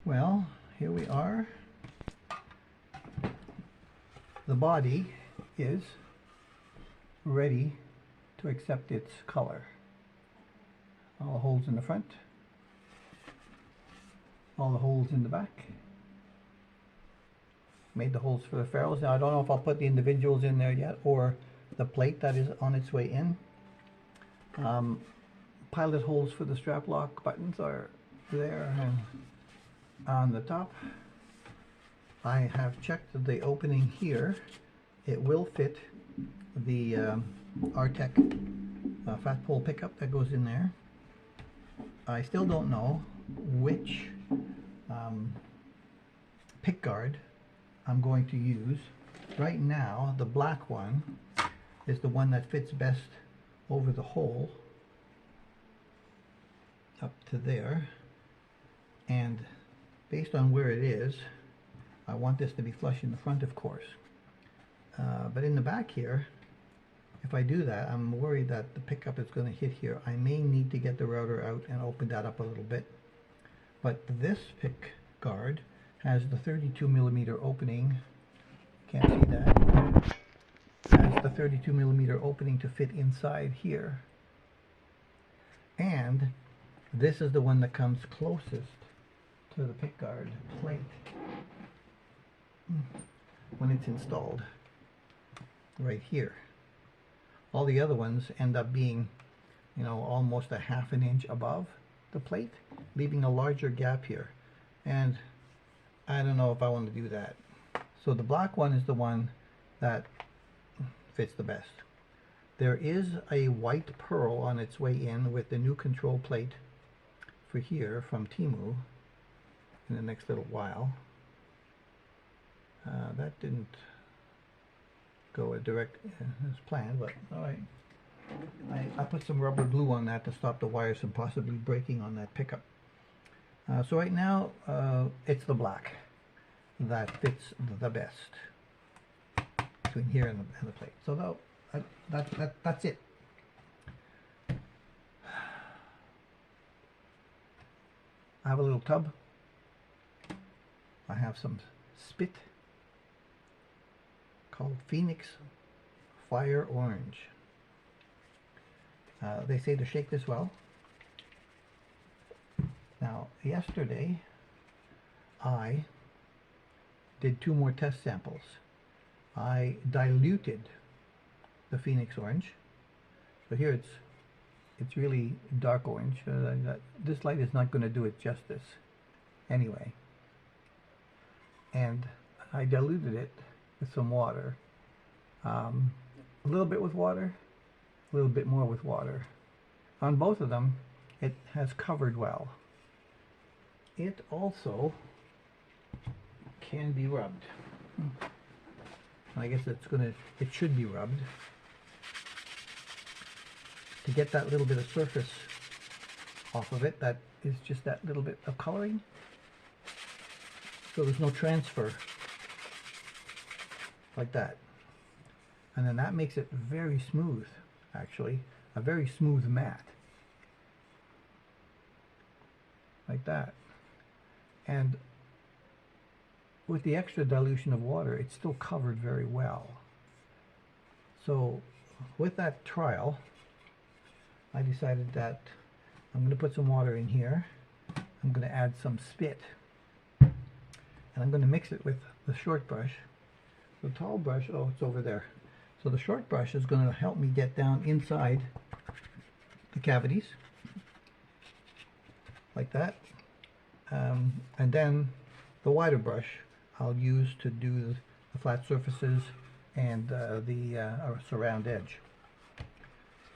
Well, here we are. The body is ready to accept its color. All the holes in the front, all the holes in the back. Made the holes for the ferrules. Now I don't know if I'll put the individuals in there yet or the plate that is on its way in. Pilot holes for the strap lock buttons are there and on the top. I have checked the opening here. It will fit the R-Tech fat pole pickup that goes in there. I still don't know which pick guard I'm going to use. Right now the black one is the one that fits best over the hole up to there, and based on where it is, I want this to be flush in the front, of course, but in the back here, if I do that, I'm worried that the pickup is going to hit here. I may need to get the router out and open that up a little bit, but this pick guard has the 32mm opening. Can't see that. Has the 32mm opening to fit inside here, and this is the one that comes closest to the pick guard plate when it's installed right here. All the other ones end up being, you know, almost a ½ inch above the plate, leaving a larger gap here, and I don't know if I want to do that. So the black one is the one that fits the best. There is a white pearl on its way in with the new control plate for here from Temu in the next little while. That didn't go a direct as planned, but alright. I put some rubber glue on that to stop the wires from possibly breaking on that pickup. So right now it's the black that fits the best between here and the plate. So that's it. I have a little tub. I have some spit called Phoenix Fire Orange. They say to shake this well. Now, yesterday I did 2 more test samples. I diluted the Phoenix Orange. So here it's really dark orange. This light is not going to do it justice anyway. And I diluted it with some water. A little bit with water, a little bit more with water. On both of them, it has covered well. It also can be rubbed. I guess it should be rubbed to get that little bit of surface off of it. That is just that little bit of coloring, so there's no transfer like that, and then that makes it very smooth, actually a very smooth matte like that. And with the extra dilution of water, it's still covered very well. So with that trial, I decided that I'm going to put some water in here. I'm going to add some spit, and I'm going to mix it with the short brush. The tall brush, oh, it's over there. So the short brush is going to help me get down inside the cavities like that, and then the wider brush I'll use to do the flat surfaces and the surround edge.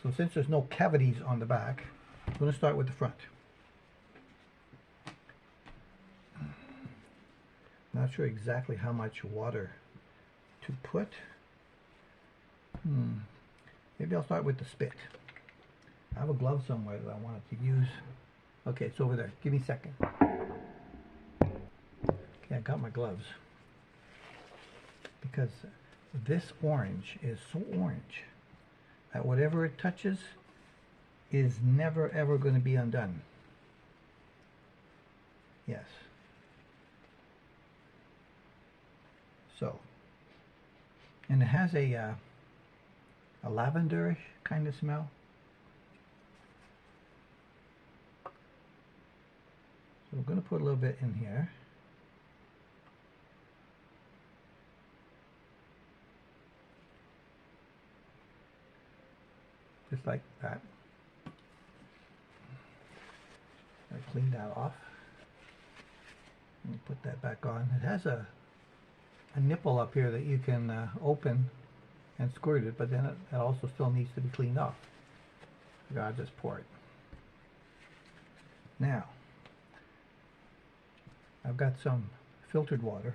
So since there's no cavities on the back, I'm going to start with the front. Not sure exactly how much water to put. Maybe I'll start with the spit. I have a glove somewhere that I wanted to use. Okay, it's over there. Give me a second. Okay, I got my gloves. Because this orange is so orange that whatever it touches is never ever going to be undone. Yes. So, and it has a lavenderish kind of smell. So we're going to put a little bit in here. Just like that. I clean that off. And put that back on. It has a nipple up here that you can open and squirt it, but then it also still needs to be cleaned off. You gotta just pour it. Now, I've got some filtered water.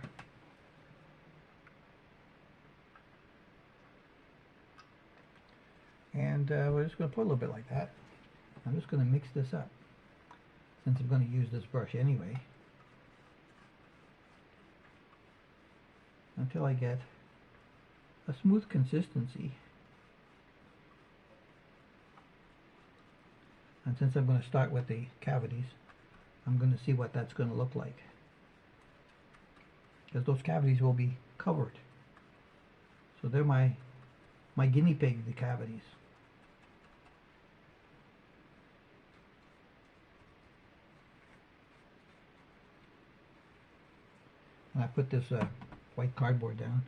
And we're just going to put a little bit like that. I'm just going to mix this up, since I'm going to use this brush anyway, until I get a smooth consistency. And since I'm going to start with the cavities, I'm going to see what that's going to look like, because those cavities will be covered. So they're my guinea pig, the cavities. And I put this white cardboard down.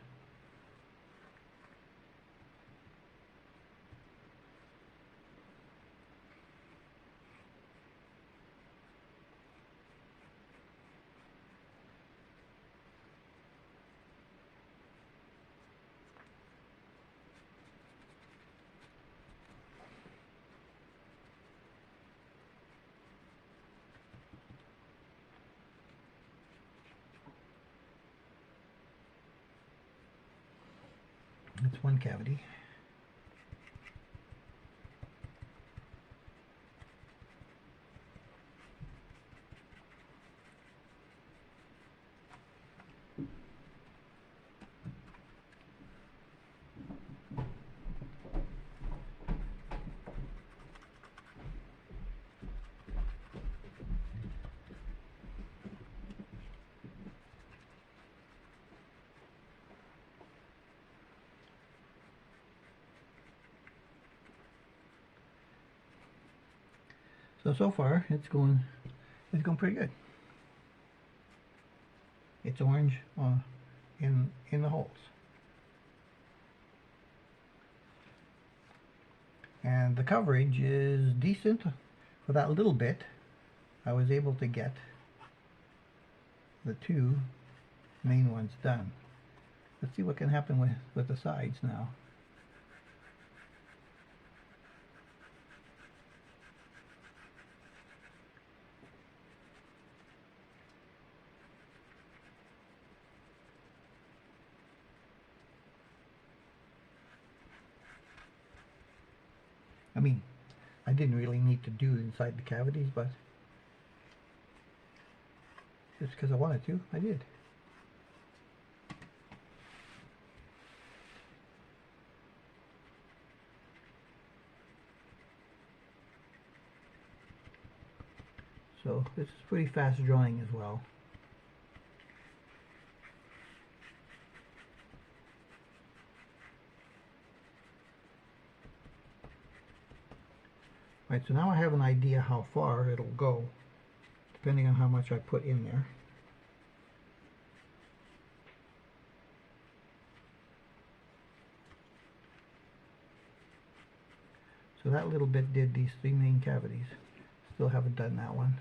That's one cavity. So far it's going pretty good. It's orange in the holes, and the coverage is decent for that little bit. I was able to get the two main ones done. Let's see what can happen with the sides now. I mean, I didn't really need to do inside the cavities, but just because I wanted to, I did. So this is pretty fast drying as well. Right, so now I have an idea how far it'll go, depending on how much I put in there. So that little bit did these three main cavities. Still haven't done that one.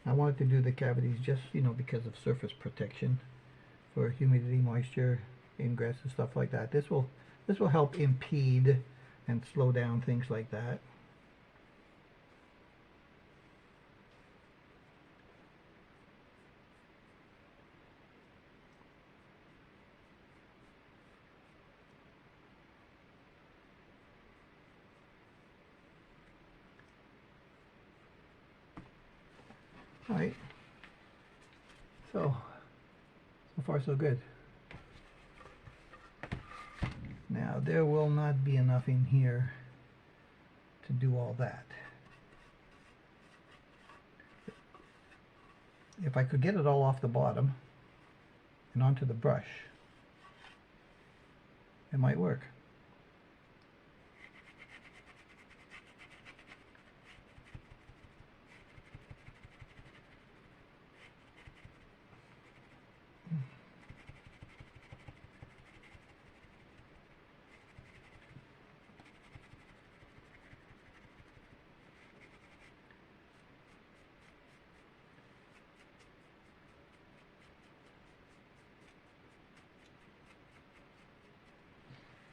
I wanted to do the cavities just, because of surface protection for humidity, moisture, ingress and stuff like that. This will help impede and slow down things like that. All right. So far so good. Now there will not be enough in here to do all that. if I could get it all off the bottom and onto the brush, it might work.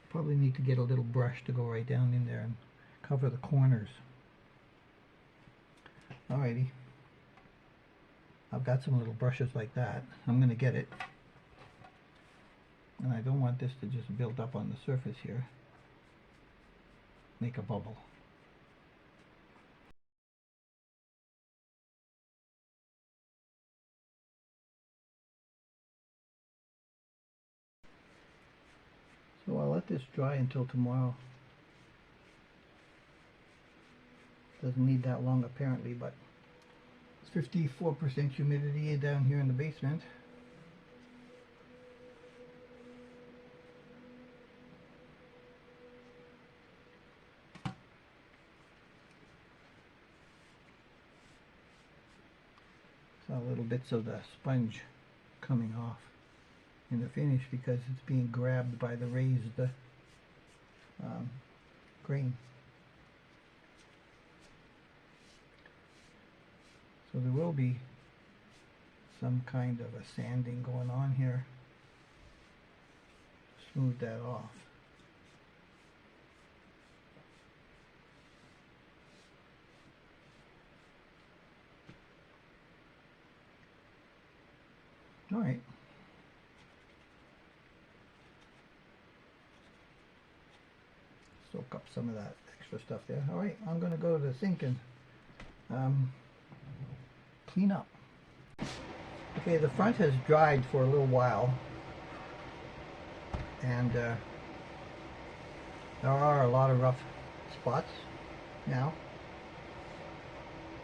Probably need to get a little brush to go right down in there and cover the corners. Alrighty. I've got some little brushes like that. I'm going to get it. And I don't want this to just build up on the surface here. Make a bubble. So I'll let this dry until tomorrow. Doesn't need that long apparently, but it's 54% humidity down here in the basement. Saw little bits of the sponge coming off in the finish because it's being grabbed by the raised grain. So there will be some kind of a sanding going on here to smooth that off. All right. Soak up some of that extra stuff there. All right, I'm going to go to the sink and clean up. Okay, the front has dried for a little while, and there are a lot of rough spots now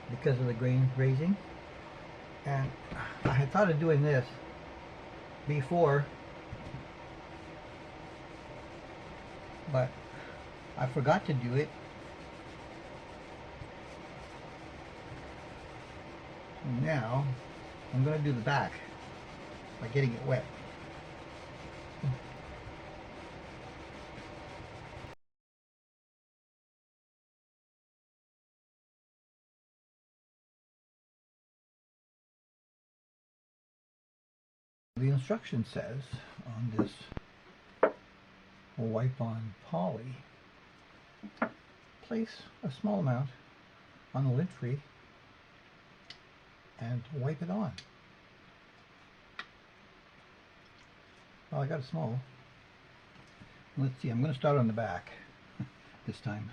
because of the grain raising. And I had thought of doing this before, but I forgot to do it. Now I'm going to do the back by getting it wet. The instruction says on this wipe-on poly, place a small amount on the lint free and wipe it on. Well, I got it small. Let's see, I'm going to start on the back this time.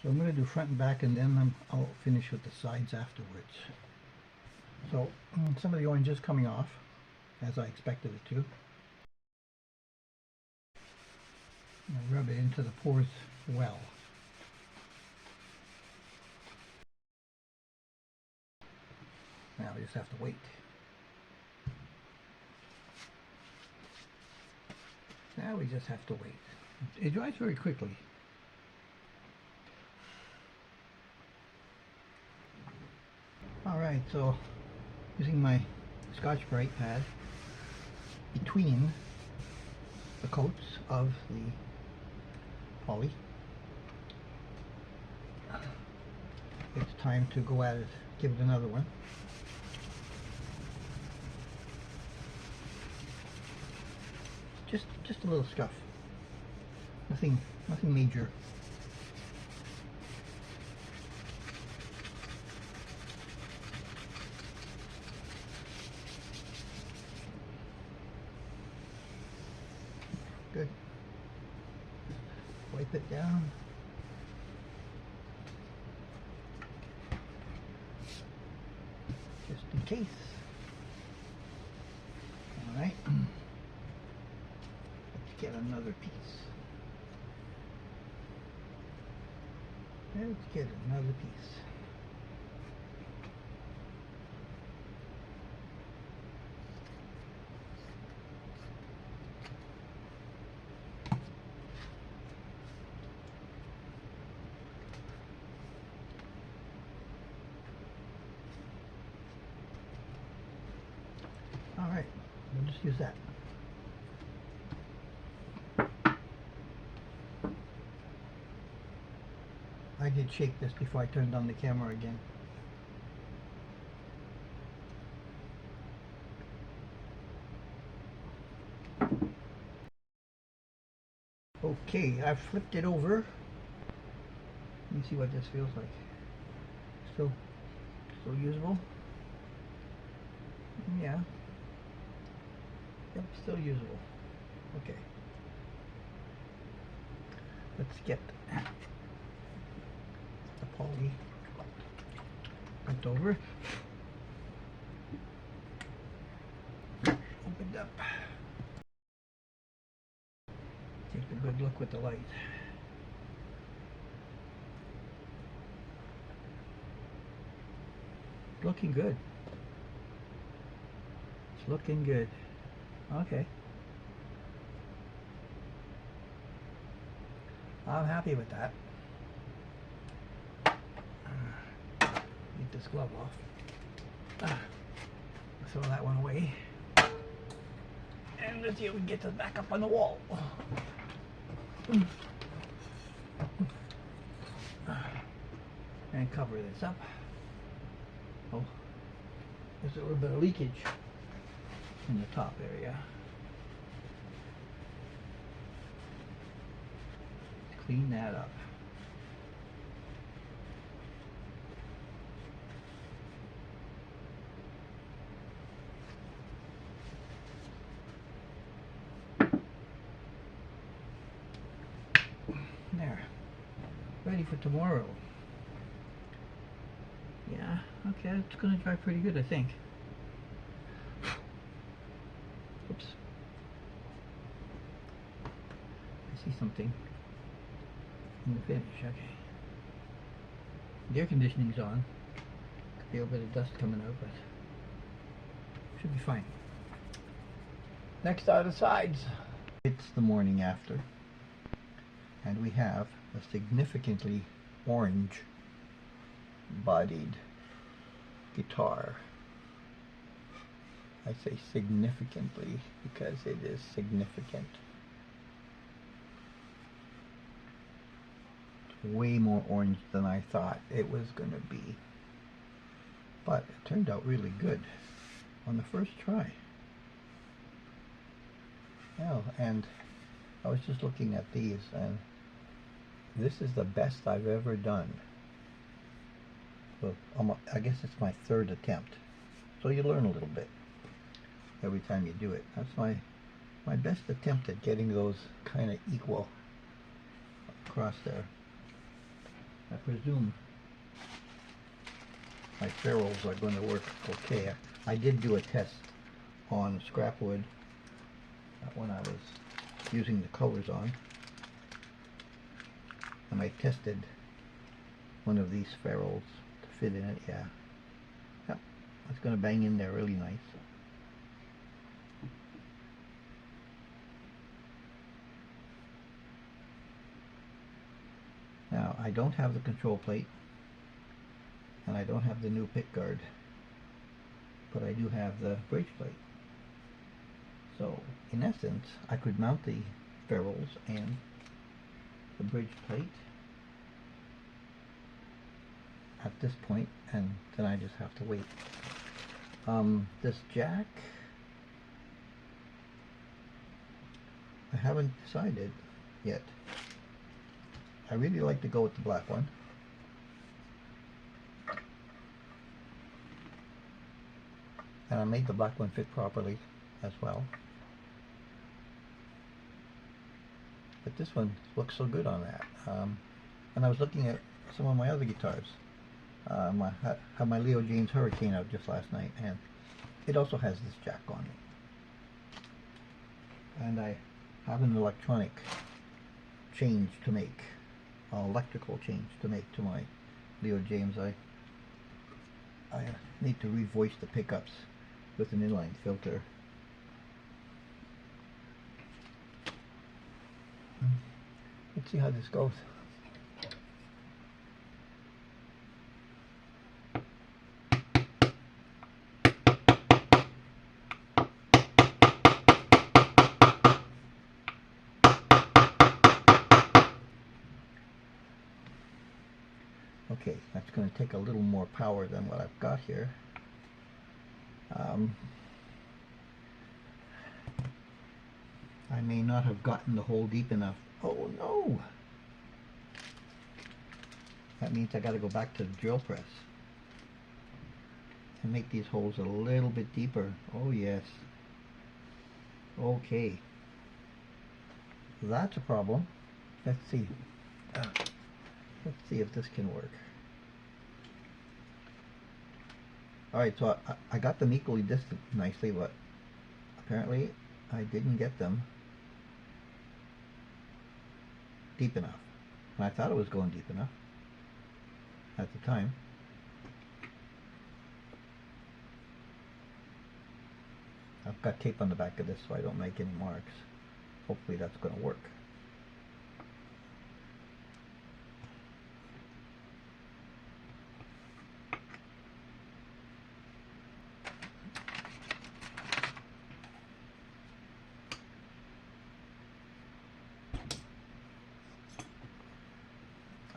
So I'm going to do front and back, and then I'll finish with the sides afterwards. So some of the orange is coming off, as I expected it to. I'll rub it into the pores well. Now we just have to wait. Now we just have to wait. It dries very quickly. Alright, so using my Scotch-Brite pad between the coats of the poly, it's time to go at it, give it another one. Just a little scuff. Nothing major. Good. wipe it down. Just in case. Alright. Let's get another piece. Let's get another piece. Alright, we'll just use that. I did shake this before I turned on the camera again. Okay, I've flipped it over. Let me see what this feels like. Still usable? Yeah. Yep, still usable. Okay. Let's get the poly bent over. Opened up. Take a good look with the light. Looking good. It's looking good. Okay. I'm happy with that. Get this glove off. Throw that one away. And let's see if we can get this back up on the wall. And cover this up. Oh, there's a little bit of leakage in the top area. Clean that up. There. Ready for tomorrow. Yeah, okay, it's gonna dry pretty good, I think. Oops. I see something in the finish, okay. The air conditioning's on. Could be a bit of dust coming out, but should be fine. Next are the sides. It's the morning after, and we have a significantly orange bodied guitar. I say significantly because it is significant. It's way more orange than I thought it was going to be, but it turned out really good on the first try. Well, and I was just looking at these, and this is the best I've ever done. Well, I guess it's my third attempt, so you learn a little bit every time you do it. That's my best attempt at getting those kind of equal across there. I presume my ferrules are going to work okay. I did do a test on scrap wood when I was using the colors on, and I tested one of these ferrules to fit in it. Yeah, yep, it's going to bang in there really nice. Now, I don't have the control plate, and I don't have the new pick guard, but I do have the bridge plate. So, in essence, I could mount the ferrules and the bridge plate at this point, and then I just have to wait. This jack, I haven't decided yet. I really like to go with the black one. And I made the black one fit properly as well. but this one looks so good on that. And I was looking at some of my other guitars. I had my Leo James Hurricane out just last night, and it also has this jack on it. And I have an electronic change to make, electrical change to make to my Leo James. I need to revoice the pickups with an inline filter. Let's see how this goes. Okay, that's going to take a little more power than what I've got here. I may not have gotten the hole deep enough. Oh no! That means I got to go back to the drill press and make these holes a little bit deeper. Oh yes. Okay. That's a problem. Let's see. Let's see if this can work. Alright, so I got them equally distant nicely, but apparently I didn't get them deep enough. And I thought it was going deep enough at the time. I've got tape on the back of this so I don't make any marks. Hopefully that's going to work.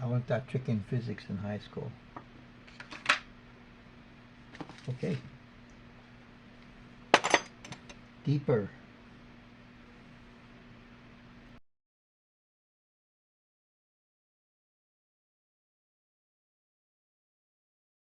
I learned that trick in physics in high school. Okay. Deeper.